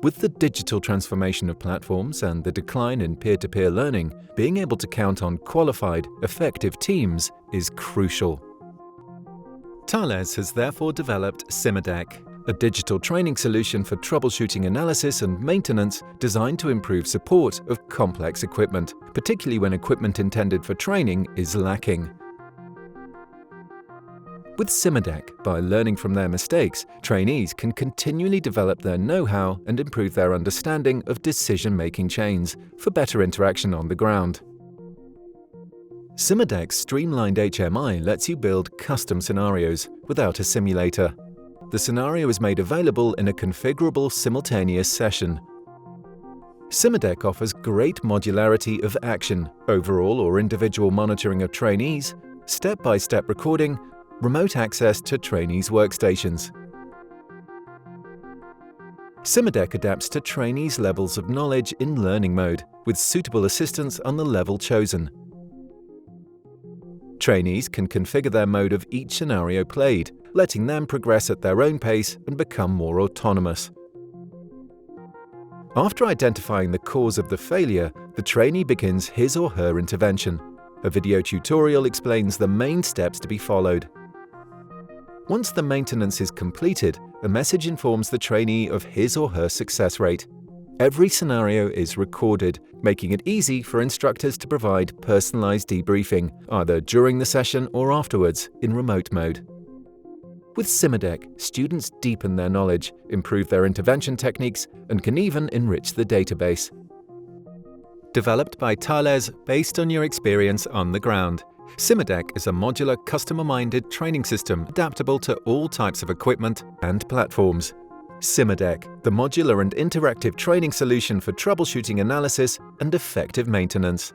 With the digital transformation of platforms and the decline in peer-to-peer learning, being able to count on qualified, effective teams is crucial. Thales has therefore developed SIMADEC, a digital training solution for troubleshooting analysis and maintenance designed to improve support of complex equipment, particularly when equipment intended for training is lacking. With SIMADEC, by learning from their mistakes, trainees can continually develop their know-how and improve their understanding of decision-making chains for better interaction on the ground. SIMADEC's streamlined HMI lets you build custom scenarios without a simulator. The scenario is made available in a configurable simultaneous session. SIMADEC offers great modularity of action, overall or individual monitoring of trainees, step-by-step recording, remote access to trainees' workstations. SIMADEC adapts to trainees' levels of knowledge in learning mode, with suitable assistance on the level chosen. Trainees can configure their mode of each scenario played, letting them progress at their own pace and become more autonomous. After identifying the cause of the failure, the trainee begins his or her intervention. A video tutorial explains the main steps to be followed. Once the maintenance is completed, a message informs the trainee of his or her success rate. Every scenario is recorded, making it easy for instructors to provide personalized debriefing, either during the session or afterwards, in remote mode. With SIMADEC, students deepen their knowledge, improve their intervention techniques, and can even enrich the database. Developed by Thales based on your experience on the ground, SIMADEC is a modular, customer-minded training system adaptable to all types of equipment and platforms. SIMADEC, the modular and interactive training solution for troubleshooting analysis and effective maintenance.